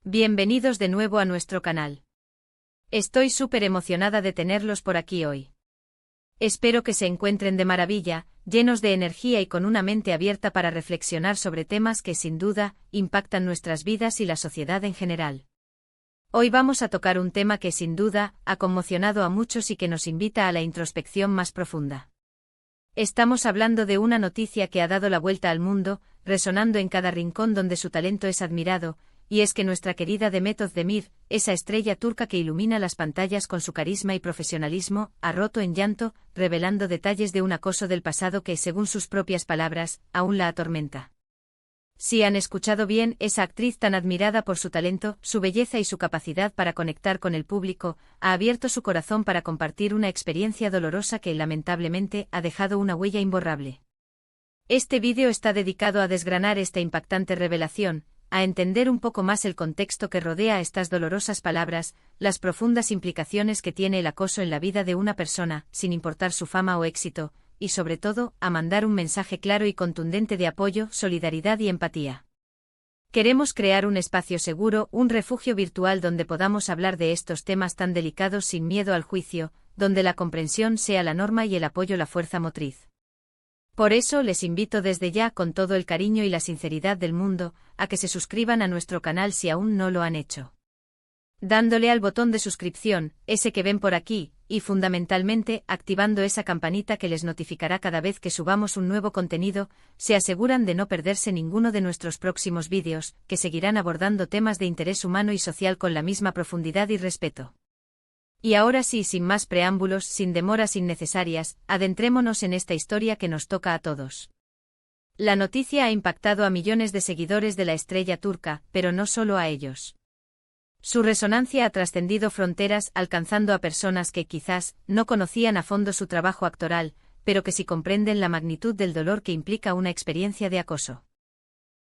Bienvenidos de nuevo a nuestro canal. Estoy súper emocionada de tenerlos por aquí hoy. Espero que se encuentren de maravilla, llenos de energía y con una mente abierta para reflexionar sobre temas que sin duda impactan nuestras vidas y la sociedad en general. Hoy vamos a tocar un tema que sin duda ha conmocionado a muchos y que nos invita a la introspección más profunda. Estamos hablando de una noticia que ha dado la vuelta al mundo, resonando en cada rincón donde su talento es admirado, y es que nuestra querida Demet Özdemir, esa estrella turca que ilumina las pantallas con su carisma y profesionalismo, ha roto en llanto, revelando detalles de un acoso del pasado que, según sus propias palabras, aún la atormenta. Si han escuchado bien, esa actriz tan admirada por su talento, su belleza y su capacidad para conectar con el público, ha abierto su corazón para compartir una experiencia dolorosa que, lamentablemente, ha dejado una huella imborrable. Este vídeo está dedicado a desgranar esta impactante revelación, a entender un poco más el contexto que rodea estas dolorosas palabras, las profundas implicaciones que tiene el acoso en la vida de una persona, sin importar su fama o éxito, y sobre todo, a mandar un mensaje claro y contundente de apoyo, solidaridad y empatía. Queremos crear un espacio seguro, un refugio virtual donde podamos hablar de estos temas tan delicados sin miedo al juicio, donde la comprensión sea la norma y el apoyo la fuerza motriz. Por eso les invito desde ya con todo el cariño y la sinceridad del mundo, a que se suscriban a nuestro canal si aún no lo han hecho. Dándole al botón de suscripción, ese que ven por aquí, y fundamentalmente, activando esa campanita que les notificará cada vez que subamos un nuevo contenido, se aseguran de no perderse ninguno de nuestros próximos vídeos, que seguirán abordando temas de interés humano y social con la misma profundidad y respeto. Y ahora sí, sin más preámbulos, sin demoras innecesarias, adentrémonos en esta historia que nos toca a todos. La noticia ha impactado a millones de seguidores de la estrella turca, pero no solo a ellos. Su resonancia ha trascendido fronteras, alcanzando a personas que quizás no conocían a fondo su trabajo actoral, pero que sí comprenden la magnitud del dolor que implica una experiencia de acoso.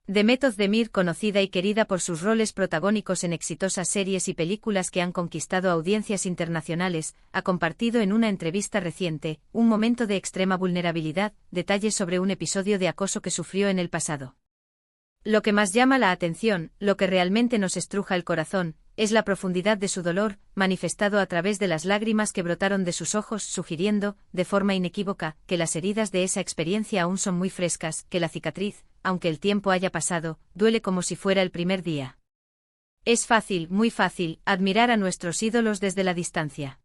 Demet Özdemir, conocida y querida por sus roles protagónicos en exitosas series y películas que han conquistado audiencias internacionales, ha compartido en una entrevista reciente un momento de extrema vulnerabilidad, detalles sobre un episodio de acoso que sufrió en el pasado. Lo que más llama la atención, lo que realmente nos estruja el corazón, es la profundidad de su dolor, manifestado a través de las lágrimas que brotaron de sus ojos, sugiriendo, de forma inequívoca, que las heridas de esa experiencia aún son muy frescas, que la cicatriz, aunque el tiempo haya pasado, duele como si fuera el primer día. Es fácil, muy fácil, admirar a nuestros ídolos desde la distancia.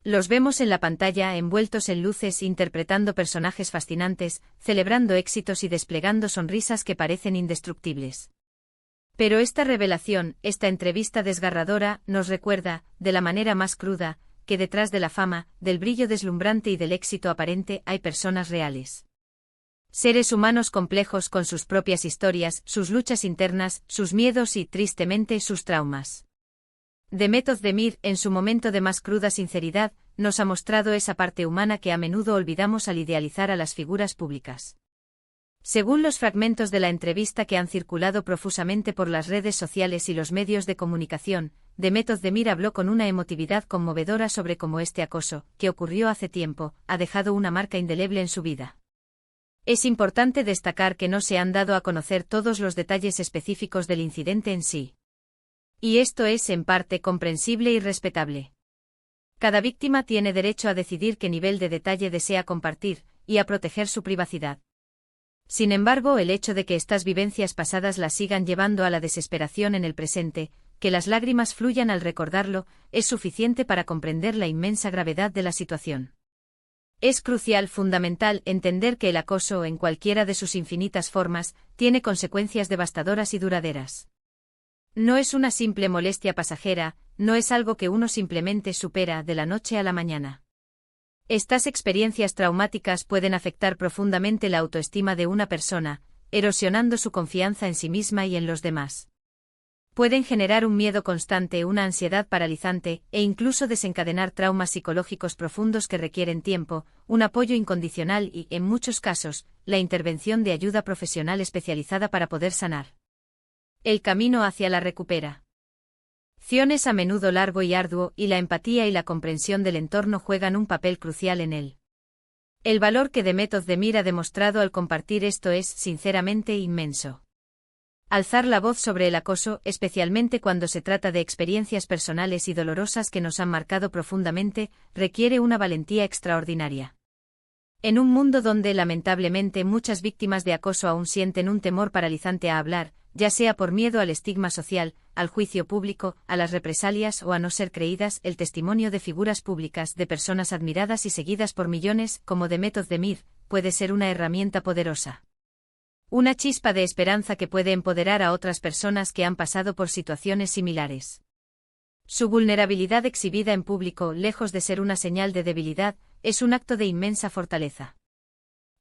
Los vemos en la pantalla envueltos en luces interpretando personajes fascinantes, celebrando éxitos y desplegando sonrisas que parecen indestructibles. Pero esta revelación, esta entrevista desgarradora, nos recuerda, de la manera más cruda, que detrás de la fama, del brillo deslumbrante y del éxito aparente hay personas reales. Seres humanos complejos con sus propias historias, sus luchas internas, sus miedos y, tristemente, sus traumas. Demet Özdemir, en su momento de más cruda sinceridad, nos ha mostrado esa parte humana que a menudo olvidamos al idealizar a las figuras públicas. Según los fragmentos de la entrevista que han circulado profusamente por las redes sociales y los medios de comunicación, Demet Özdemir habló con una emotividad conmovedora sobre cómo este acoso, que ocurrió hace tiempo, ha dejado una marca indeleble en su vida. Es importante destacar que no se han dado a conocer todos los detalles específicos del incidente en sí. Y esto es en parte comprensible y respetable. Cada víctima tiene derecho a decidir qué nivel de detalle desea compartir, y a proteger su privacidad. Sin embargo, el hecho de que estas vivencias pasadas las sigan llevando a la desesperación en el presente, que las lágrimas fluyan al recordarlo, es suficiente para comprender la inmensa gravedad de la situación. Es crucial, fundamental, entender que el acoso, en cualquiera de sus infinitas formas, tiene consecuencias devastadoras y duraderas. No es una simple molestia pasajera, no es algo que uno simplemente supera de la noche a la mañana. Estas experiencias traumáticas pueden afectar profundamente la autoestima de una persona, erosionando su confianza en sí misma y en los demás. Pueden generar un miedo constante, una ansiedad paralizante, e incluso desencadenar traumas psicológicos profundos que requieren tiempo, un apoyo incondicional y, en muchos casos, la intervención de ayuda profesional especializada para poder sanar. El camino hacia la recuperación es a menudo largo y arduo, y la empatía y la comprensión del entorno juegan un papel crucial en él. El valor que Demet Özdemir ha demostrado al compartir esto es, sinceramente, inmenso. Alzar la voz sobre el acoso, especialmente cuando se trata de experiencias personales y dolorosas que nos han marcado profundamente, requiere una valentía extraordinaria. En un mundo donde, lamentablemente, muchas víctimas de acoso aún sienten un temor paralizante a hablar, ya sea por miedo al estigma social, al juicio público, a las represalias o a no ser creídas, el testimonio de figuras públicas, de personas admiradas y seguidas por millones, como Demet Özdemir, puede ser una herramienta poderosa. Una chispa de esperanza que puede empoderar a otras personas que han pasado por situaciones similares. Su vulnerabilidad exhibida en público, lejos de ser una señal de debilidad, es un acto de inmensa fortaleza.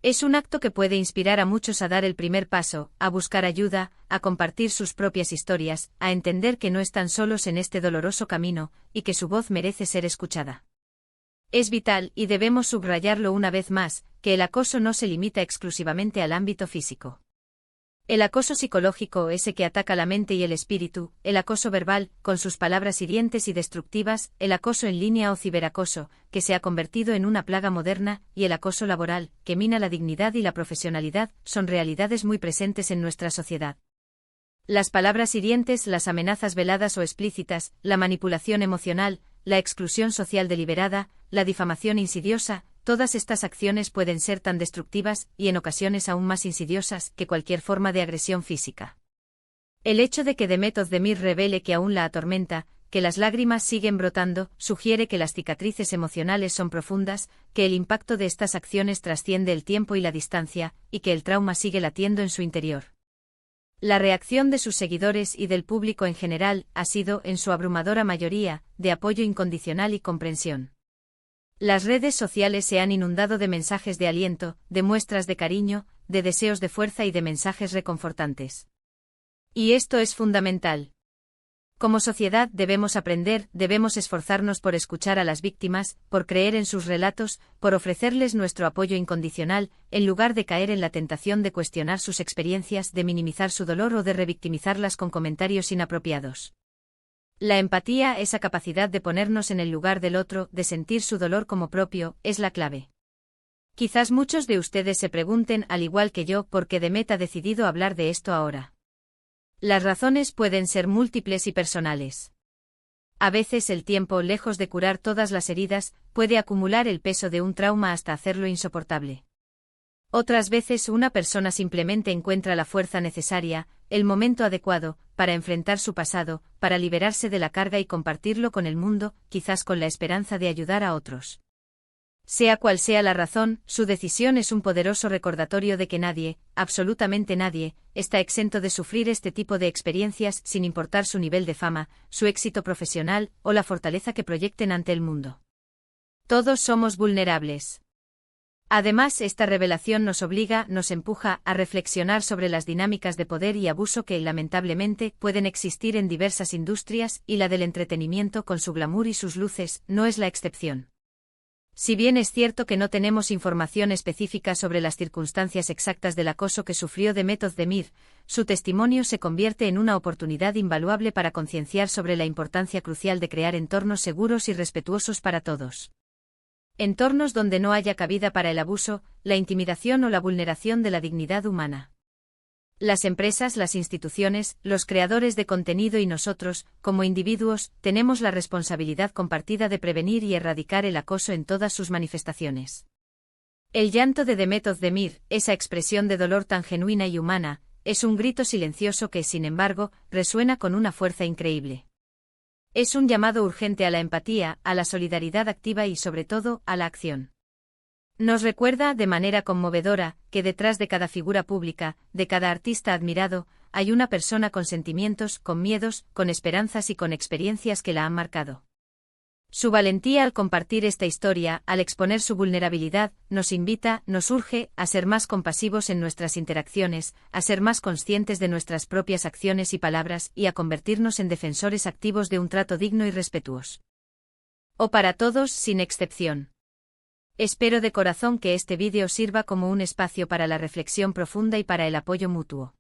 Es un acto que puede inspirar a muchos a dar el primer paso, a buscar ayuda, a compartir sus propias historias, a entender que no están solos en este doloroso camino, y que su voz merece ser escuchada. Es vital, y debemos subrayarlo una vez más, que el acoso no se limita exclusivamente al ámbito físico. El acoso psicológico, ese que ataca la mente y el espíritu, el acoso verbal, con sus palabras hirientes y destructivas, el acoso en línea o ciberacoso, que se ha convertido en una plaga moderna, y el acoso laboral, que mina la dignidad y la profesionalidad, son realidades muy presentes en nuestra sociedad. Las palabras hirientes, las amenazas veladas o explícitas, la manipulación emocional, la exclusión social deliberada, la difamación insidiosa, todas estas acciones pueden ser tan destructivas, y en ocasiones aún más insidiosas, que cualquier forma de agresión física. El hecho de que Demet Özdemir revele que aún la atormenta, que las lágrimas siguen brotando, sugiere que las cicatrices emocionales son profundas, que el impacto de estas acciones trasciende el tiempo y la distancia, y que el trauma sigue latiendo en su interior. La reacción de sus seguidores y del público en general ha sido, en su abrumadora mayoría, de apoyo incondicional y comprensión. Las redes sociales se han inundado de mensajes de aliento, de muestras de cariño, de deseos de fuerza y de mensajes reconfortantes. Y esto es fundamental. Como sociedad debemos aprender, debemos esforzarnos por escuchar a las víctimas, por creer en sus relatos, por ofrecerles nuestro apoyo incondicional, en lugar de caer en la tentación de cuestionar sus experiencias, de minimizar su dolor o de revictimizarlas con comentarios inapropiados. La empatía, esa capacidad de ponernos en el lugar del otro, de sentir su dolor como propio, es la clave. Quizás muchos de ustedes se pregunten, al igual que yo, por qué Demet ha decidido hablar de esto ahora. Las razones pueden ser múltiples y personales. A veces el tiempo, lejos de curar todas las heridas, puede acumular el peso de un trauma hasta hacerlo insoportable. Otras veces una persona simplemente encuentra la fuerza necesaria, el momento adecuado, para enfrentar su pasado, para liberarse de la carga y compartirlo con el mundo, quizás con la esperanza de ayudar a otros. Sea cual sea la razón, su decisión es un poderoso recordatorio de que nadie, absolutamente nadie, está exento de sufrir este tipo de experiencias sin importar su nivel de fama, su éxito profesional o la fortaleza que proyecten ante el mundo. Todos somos vulnerables. Además, esta revelación nos obliga, nos empuja a reflexionar sobre las dinámicas de poder y abuso que, lamentablemente, pueden existir en diversas industrias, y la del entretenimiento, con su glamour y sus luces, no es la excepción. Si bien es cierto que no tenemos información específica sobre las circunstancias exactas del acoso que sufrió Demet Özdemir, su testimonio se convierte en una oportunidad invaluable para concienciar sobre la importancia crucial de crear entornos seguros y respetuosos para todos. Entornos donde no haya cabida para el abuso, la intimidación o la vulneración de la dignidad humana. Las empresas, las instituciones, los creadores de contenido y nosotros, como individuos, tenemos la responsabilidad compartida de prevenir y erradicar el acoso en todas sus manifestaciones. El llanto de Demet Özdemir, esa expresión de dolor tan genuina y humana, es un grito silencioso que, sin embargo, resuena con una fuerza increíble. Es un llamado urgente a la empatía, a la solidaridad activa y, sobre todo, a la acción. Nos recuerda, de manera conmovedora, que detrás de cada figura pública, de cada artista admirado, hay una persona con sentimientos, con miedos, con esperanzas y con experiencias que la han marcado. Su valentía al compartir esta historia, al exponer su vulnerabilidad, nos invita, nos urge, a ser más compasivos en nuestras interacciones, a ser más conscientes de nuestras propias acciones y palabras, y a convertirnos en defensores activos de un trato digno y respetuoso. O para todos, sin excepción. Espero de corazón que este vídeo sirva como un espacio para la reflexión profunda y para el apoyo mutuo.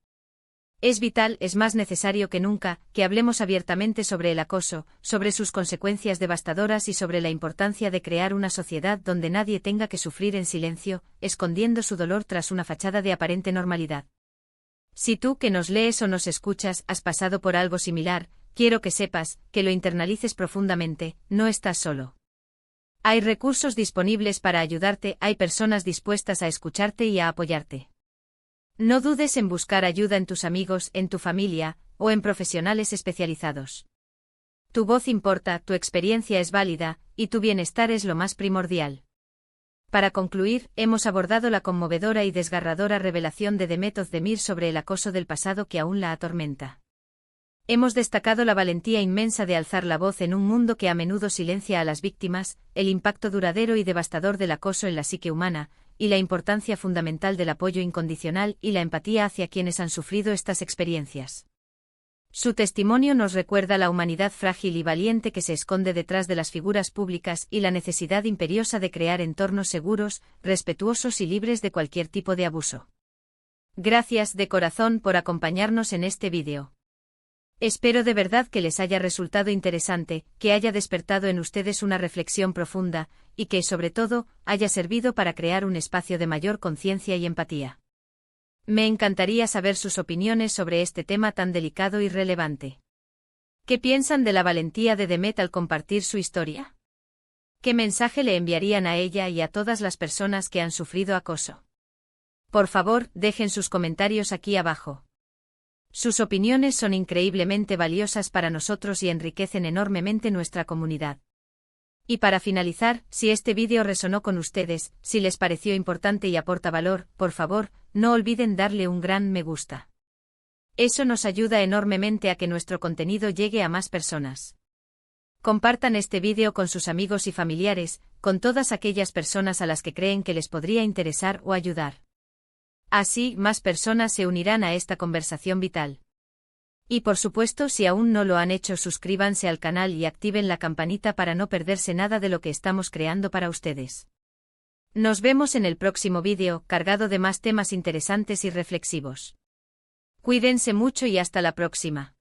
Es vital, es más necesario que nunca, que hablemos abiertamente sobre el acoso, sobre sus consecuencias devastadoras y sobre la importancia de crear una sociedad donde nadie tenga que sufrir en silencio, escondiendo su dolor tras una fachada de aparente normalidad. Si tú que nos lees o nos escuchas has pasado por algo similar, quiero que sepas, que lo internalices profundamente, no estás solo. Hay recursos disponibles para ayudarte, hay personas dispuestas a escucharte y a apoyarte. No dudes en buscar ayuda en tus amigos, en tu familia, o en profesionales especializados. Tu voz importa, tu experiencia es válida, y tu bienestar es lo más primordial. Para concluir, hemos abordado la conmovedora y desgarradora revelación de Demet Özdemir sobre el acoso del pasado que aún la atormenta. Hemos destacado la valentía inmensa de alzar la voz en un mundo que a menudo silencia a las víctimas, el impacto duradero y devastador del acoso en la psique humana, y la importancia fundamental del apoyo incondicional y la empatía hacia quienes han sufrido estas experiencias. Su testimonio nos recuerda la humanidad frágil y valiente que se esconde detrás de las figuras públicas y la necesidad imperiosa de crear entornos seguros, respetuosos y libres de cualquier tipo de abuso. Gracias de corazón por acompañarnos en este vídeo. Espero de verdad que les haya resultado interesante, que haya despertado en ustedes una reflexión profunda, y que, sobre todo, haya servido para crear un espacio de mayor conciencia y empatía. Me encantaría saber sus opiniones sobre este tema tan delicado y relevante. ¿Qué piensan de la valentía de Demet al compartir su historia? ¿Qué mensaje le enviarían a ella y a todas las personas que han sufrido acoso? Por favor, dejen sus comentarios aquí abajo. Sus opiniones son increíblemente valiosas para nosotros y enriquecen enormemente nuestra comunidad. Y para finalizar, si este vídeo resonó con ustedes, si les pareció importante y aporta valor, por favor, no olviden darle un gran me gusta. Eso nos ayuda enormemente a que nuestro contenido llegue a más personas. Compartan este vídeo con sus amigos y familiares, con todas aquellas personas a las que creen que les podría interesar o ayudar. Así, más personas se unirán a esta conversación vital. Y por supuesto, si aún no lo han hecho, suscríbanse al canal y activen la campanita para no perderse nada de lo que estamos creando para ustedes. Nos vemos en el próximo vídeo, cargado de más temas interesantes y reflexivos. Cuídense mucho y hasta la próxima.